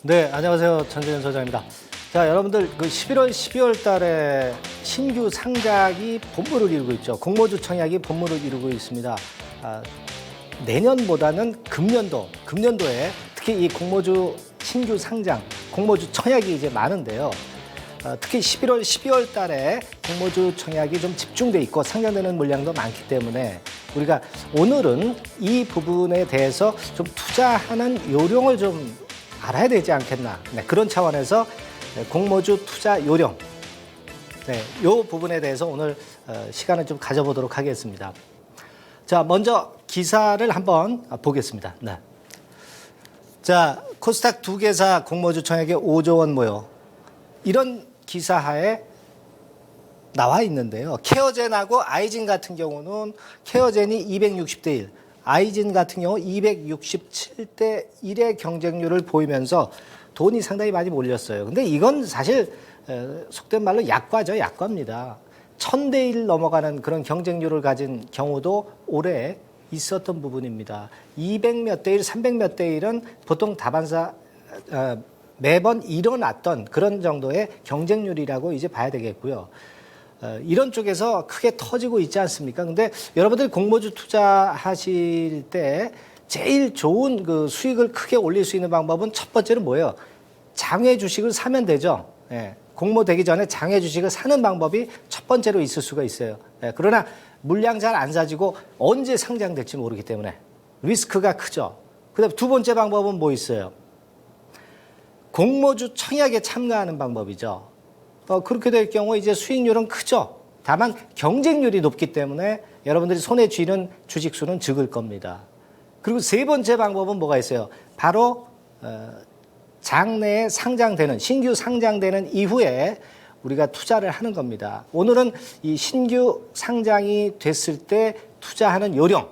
네, 안녕하세요. 전재현 소장입니다. 자, 여러분들 그 11월, 12월 달에 신규 상장이 본물을 이루고 있죠. 공모주 청약이 본물을 이루고 있습니다. 내년보다는 금년도에 특히 이 공모주 신규 상장, 공모주 청약이 이제 많은데요. 특히 11월, 12월 달에 공모주 청약이 좀 집중돼 있고 상장되는 물량도 많기 때문에 우리가 오늘은 이 부분에 대해서 좀 투자하는 요령을 좀 알아야 되지 않겠나. 네, 그런 차원에서 공모주 투자 요령, 네, 이 부분에 대해서 오늘 시간을 좀 가져보도록 하겠습니다. 자, 먼저 기사를 한번 보겠습니다. 네. 자, 코스닥 두 개사 공모주 청약에 5조 원 모여. 이런 기사하에 나와 있는데요. 케어젠하고 아이진 같은 경우는 케어젠이 260대 1, 아이진 같은 경우 267대 1의 경쟁률을 보이면서 돈이 상당히 많이 몰렸어요. 근데 이건 사실 속된 말로 약과죠. 약과입니다. 1000대 1 넘어가는 그런 경쟁률을 가진 경우도 올해 있었던 부분입니다. 200몇 대 1, 300몇 대 1은 보통 다반사 매번 일어났던 그런 정도의 경쟁률이라고 이제 봐야 되겠고요. 이런 쪽에서 크게 터지고 있지 않습니까? 근데 여러분들 공모주 투자하실 때 제일 좋은 그 수익을 크게 올릴 수 있는 방법은 첫 번째는 뭐예요? 장외 주식을 사면 되죠. 예, 공모되기 전에 장외 주식을 사는 방법이 첫 번째로 있을 수가 있어요. 예, 그러나 물량 잘 안 사지고 언제 상장될지 모르기 때문에 리스크가 크죠. 그다음 두 번째 방법은 뭐 있어요? 공모주 청약에 참가하는 방법이죠. 그렇게 될 경우 이제 수익률은 크죠. 다만 경쟁률이 높기 때문에 여러분들이 손에 쥐는 주식수는 적을 겁니다. 그리고 세 번째 방법은 뭐가 있어요? 바로 장내에 상장되는, 신규 상장되는 이후에 우리가 투자를 하는 겁니다. 오늘은 이 신규 상장이 됐을 때 투자하는 요령,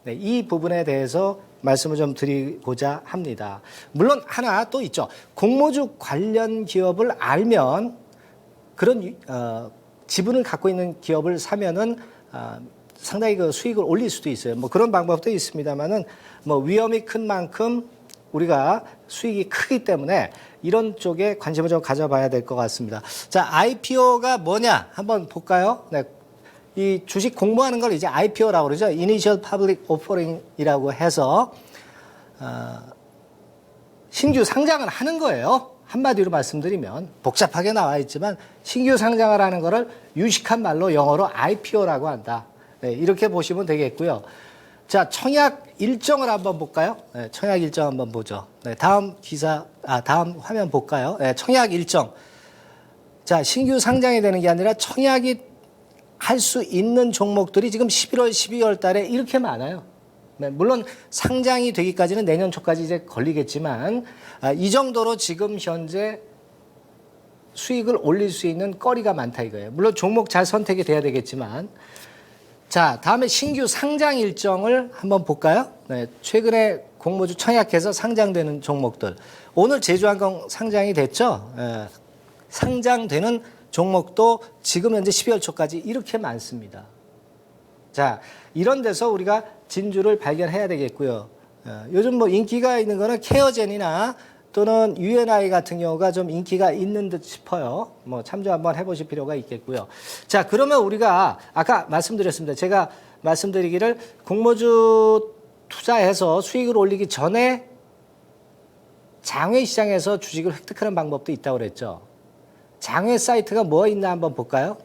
네, 이 부분에 대해서 말씀을 좀 드리고자 합니다. 물론 하나 또 있죠. 공모주 관련 기업을 알면 그런 지분을 갖고 있는 기업을 사면은 상당히 그 수익을 올릴 수도 있어요. 뭐 그런 방법도 있습니다만은 뭐 위험이 큰 만큼 우리가 수익이 크기 때문에 이런 쪽에 관심을 좀 가져봐야 될 것 같습니다. 자, IPO가 뭐냐 한번 볼까요? 네. 이 주식 공모하는 걸 이제 IPO라고 그러죠. Initial Public Offering이라고 해서 신규 상장을 하는 거예요. 한마디로 말씀드리면 복잡하게 나와 있지만 신규 상장을 하는 거를 유식한 말로 영어로 IPO라고 한다. 네, 이렇게 보시면 되겠고요. 자, 청약 일정을 한번 볼까요? 네, 청약 일정 한번 보죠. 네, 다음 화면 볼까요? 네, 청약 일정. 자, 신규 상장이 되는 게 아니라 청약이 할 수 있는 종목들이 지금 11월, 12월 달에 이렇게 많아요. 네, 물론 상장이 되기까지는 내년 초까지 이제 걸리겠지만 이 정도로 지금 현재 수익을 올릴 수 있는 거리가 많다 이거예요. 물론 종목 잘 선택이 돼야 되겠지만 자, 다음에 신규 상장 일정을 한번 볼까요? 네, 최근에 공모주 청약해서 상장되는 종목들. 오늘 제주항공 상장이 됐죠? 네, 상장되는 종목도 지금 현재 12월 초까지 이렇게 많습니다. 자, 이런 데서 우리가 진주를 발견해야 되겠고요. 요즘 뭐 인기가 있는 거는 케어젠이나 또는 UNI 같은 경우가 좀 인기가 있는 듯 싶어요. 뭐 참조 한번 해보실 필요가 있겠고요. 자, 그러면 우리가 아까 말씀드렸습니다. 제가 말씀드리기를 공모주 투자해서 수익을 올리기 전에 장외 시장에서 주식을 획득하는 방법도 있다고 그랬죠. 장외 사이트가 뭐 있나 한번 볼까요?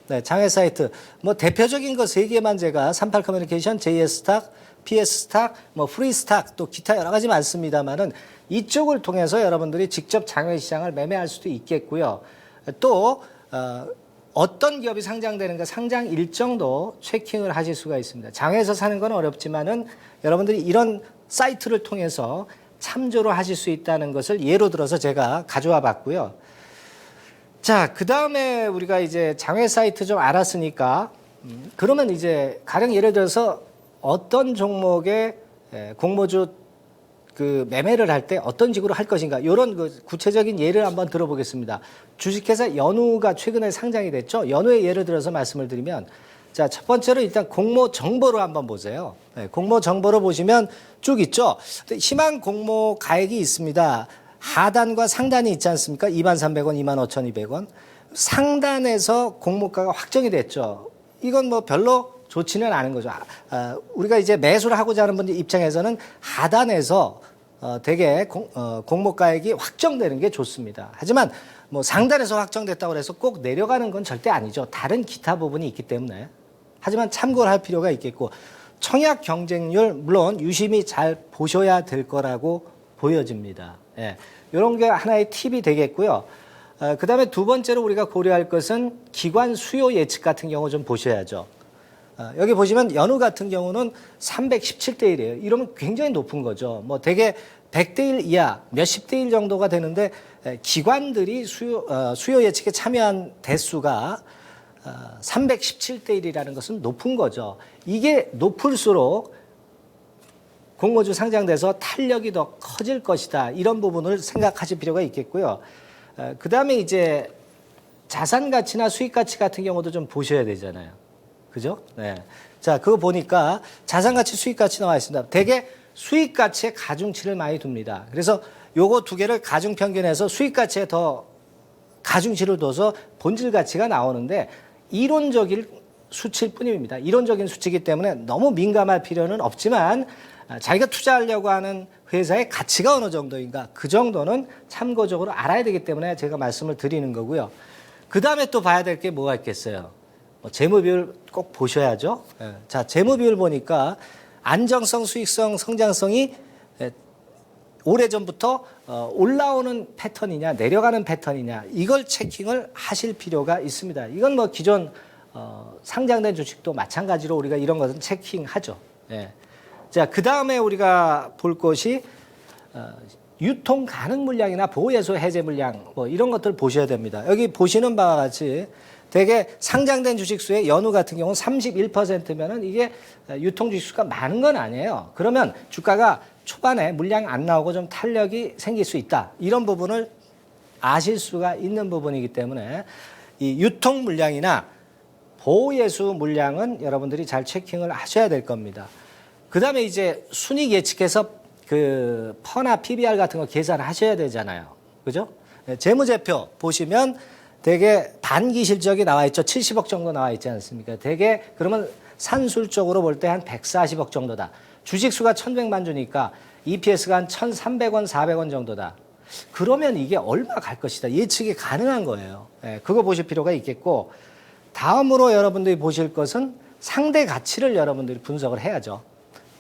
네, 장외 사이트. 뭐 대표적인 거 세 개만 제가 38 커뮤니케이션, JS 스탁, PS 스탁, 뭐 프리 스탁 또 기타 여러 가지 많습니다만은 이쪽을 통해서 여러분들이 직접 장외 시장을 매매할 수도 있겠고요. 또 어떤 기업이 상장되는가 상장 일정도 체킹을 하실 수가 있습니다. 장외에서 사는 건 어렵지만은 여러분들이 이런 사이트를 통해서 참조를 하실 수 있다는 것을 예로 들어서 제가 가져와 봤고요. 자, 그 다음에 우리가 이제 장외 사이트 좀 알았으니까, 그러면 이제 가령 예를 들어서 어떤 종목의 공모주 그 매매를 할 때 어떤 식으로 할 것인가, 이런 그 구체적인 예를 한번 들어보겠습니다. 주식회사 연우가 최근에 상장이 됐죠. 연우의 예를 들어서 말씀을 드리면, 자, 첫 번째로 일단 공모 정보로 한번 보세요. 네, 공모 정보로 보시면 쭉 있죠. 희망 공모 가액이 있습니다. 하단과 상단이 있지 않습니까? 23,300원, 25,200원. 상단에서 공모가가 확정이 됐죠. 이건 뭐 별로 좋지는 않은 거죠. 우리가 이제 매수를 하고자 하는 분들 입장에서는 하단에서 되게 공모가액이 확정되는 게 좋습니다. 하지만 뭐 상단에서 확정됐다고 해서 꼭 내려가는 건 절대 아니죠. 다른 기타 부분이 있기 때문에. 하지만 참고를 할 필요가 있겠고, 청약 경쟁률 물론 유심히 잘 보셔야 될 거라고 보여집니다. 예. 이런 게 하나의 팁이 되겠고요. 그다음에 두 번째로 우리가 고려할 것은 기관 수요 예측 같은 경우 좀 보셔야죠. 여기 보시면 연우 같은 경우는 317대 1이에요. 이러면 굉장히 높은 거죠. 뭐 대개 100대 1 이하, 몇십 대 1 정도가 되는데 기관들이 수요 예측에 참여한 대수가 317대 1이라는 것은 높은 거죠. 이게 높을수록 공모주 상장돼서 탄력이 더 커질 것이다. 이런 부분을 생각하실 필요가 있겠고요. 그다음에 이제 자산 가치나 수익 가치 같은 경우도 좀 보셔야 되잖아요. 그죠? 네. 자, 그거 보니까 자산 가치, 수익 가치 나와 있습니다. 대개 수익 가치에 가중치를 많이 둡니다. 그래서 요거 두 개를 가중 평균해서 수익 가치에 더 가중치를 둬서 본질 가치가 나오는데 이론적인 수치일 뿐입니다. 이론적인 수치이기 때문에 너무 민감할 필요는 없지만 자기가 투자하려고 하는 회사의 가치가 어느 정도인가 그 정도는 참고적으로 알아야 되기 때문에 제가 말씀을 드리는 거고요. 그 다음에 또 봐야 될 게 뭐가 있겠어요. 재무비율 꼭 보셔야죠. 자, 재무비율 보니까 안정성, 수익성, 성장성이 오래전부터 올라오는 패턴이냐 내려가는 패턴이냐 이걸 체킹을 하실 필요가 있습니다. 이건 뭐 기존 상장된 주식도 마찬가지로 우리가 이런 것은 체킹하죠. 예. 자, 그 다음에 우리가 볼 것이 유통 가능 물량이나 보호예수 해제 물량 뭐 이런 것들 보셔야 됩니다. 여기 보시는 바와 같이 대개 상장된 주식수의 연우 같은 경우는 31%면은 이게 유통 주식수가 많은 건 아니에요. 그러면 주가가 초반에 물량이 안 나오고 좀 탄력이 생길 수 있다. 이런 부분을 아실 수가 있는 부분이기 때문에 이 유통 물량이나 보호예수 물량은 여러분들이 잘 체킹을 하셔야 될 겁니다. 그 다음에 이제 순익 예측해서 그 퍼나 PBR 같은 거 계산을 하셔야 되잖아요. 그죠? 재무제표 보시면 대개 단기 실적이 나와 있죠. 70억 정도 나와 있지 않습니까? 대개 그러면 산술적으로 볼 때 한 140억 정도다. 주식수가 1,100만 주니까 EPS가 한 1,300원, 400원 정도다. 그러면 이게 얼마 갈 것이다. 예측이 가능한 거예요. 그거 보실 필요가 있겠고, 다음으로 여러분들이 보실 것은 상대 가치를 여러분들이 분석을 해야죠.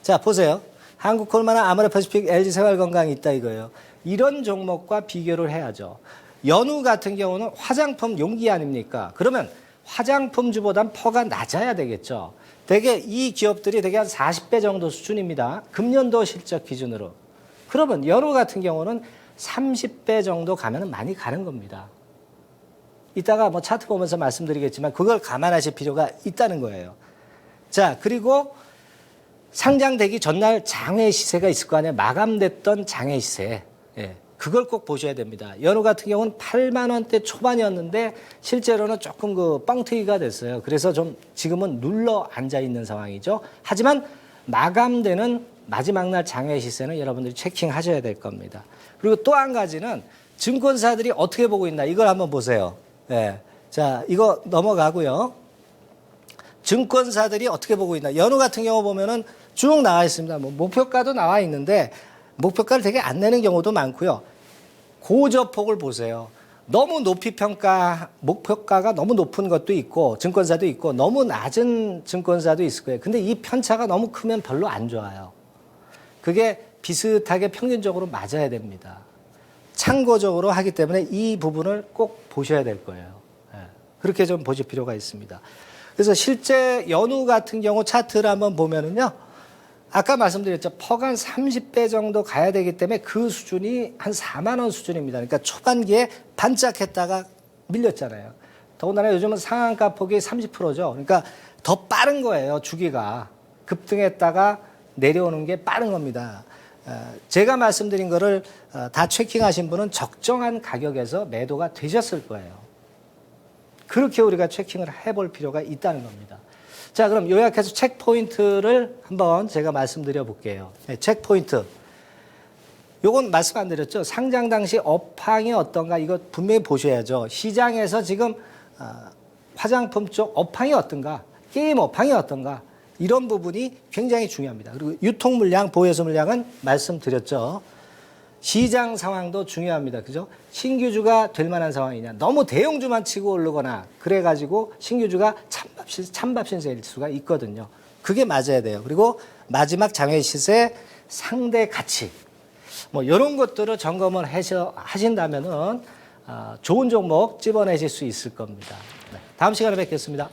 자, 보세요. 한국콜마나 아모레퍼시픽, LG생활건강이 있다 이거예요. 이런 종목과 비교를 해야죠. 연우 같은 경우는 화장품 용기 아닙니까? 그러면 화장품주보단 퍼가 낮아야 되겠죠. 대개 이 기업들이 대개 한 40배 정도 수준입니다. 금년도 실적 기준으로. 그러면 연우 같은 경우는 30배 정도 가면 많이 가는 겁니다. 이따가 뭐 차트 보면서 말씀드리겠지만 그걸 감안하실 필요가 있다는 거예요. 자, 그리고 상장되기 전날 장외 시세가 있을 거 아니에요. 마감됐던 장외 시세. 예. 그걸 꼭 보셔야 됩니다. 연우 같은 경우는 8만 원대 초반이었는데 실제로는 조금 그 뻥튀기가 됐어요. 그래서 좀 지금은 눌러 앉아 있는 상황이죠. 하지만 마감되는 마지막 날 장외 시세는 여러분들이 체킹하셔야 될 겁니다. 그리고 또 한 가지는 증권사들이 어떻게 보고 있나 이걸 한번 보세요. 예. 자, 이거 넘어가고요. 증권사들이 어떻게 보고 있나. 연우 같은 경우 보면은 쭉 나와 있습니다. 뭐 목표가도 나와 있는데 목표가를 되게 안 내는 경우도 많고요. 고저폭을 보세요. 너무 높이 평가, 목표가가 너무 높은 것도 있고 증권사도 있고 너무 낮은 증권사도 있을 거예요. 근데 이 편차가 너무 크면 별로 안 좋아요. 그게 비슷하게 평균적으로 맞아야 됩니다. 참고적으로 하기 때문에 이 부분을 꼭 보셔야 될 거예요. 그렇게 좀 보실 필요가 있습니다. 그래서 실제 연우 같은 경우 차트를 한번 보면은요. 아까 말씀드렸죠. 퍼가 한 30배 정도 가야 되기 때문에 그 수준이 한 4만 원 수준입니다. 그러니까 초반기에 반짝했다가 밀렸잖아요. 더군다나 요즘은 상한가 폭이 30%죠. 그러니까 더 빠른 거예요. 주기가. 급등했다가 내려오는 게 빠른 겁니다. 제가 말씀드린 거를 다 체킹하신 분은 적정한 가격에서 매도가 되셨을 거예요. 그렇게 우리가 체킹을 해볼 필요가 있다는 겁니다. 자, 그럼 요약해서 체크포인트를 한번 제가 말씀드려 볼게요. 네, 체크포인트. 요건 말씀 안 드렸죠. 상장 당시 업황이 어떤가 이거 분명히 보셔야죠. 시장에서 지금 화장품 쪽 업황이 어떤가, 게임 업황이 어떤가 이런 부분이 굉장히 중요합니다. 그리고 유통 물량, 보유서 물량은 말씀드렸죠. 시장 상황도 중요합니다. 그죠? 신규주가 될 만한 상황이냐. 너무 대형주만 치고 오르거나 그래가지고 신규주가 찬밥 신세일 수가 있거든요. 그게 맞아야 돼요. 그리고 마지막 장외 시세 상대 가치. 뭐 이런 것들을 점검을 하신다면은 좋은 종목 집어내실 수 있을 겁니다. 네. 다음 시간에 뵙겠습니다.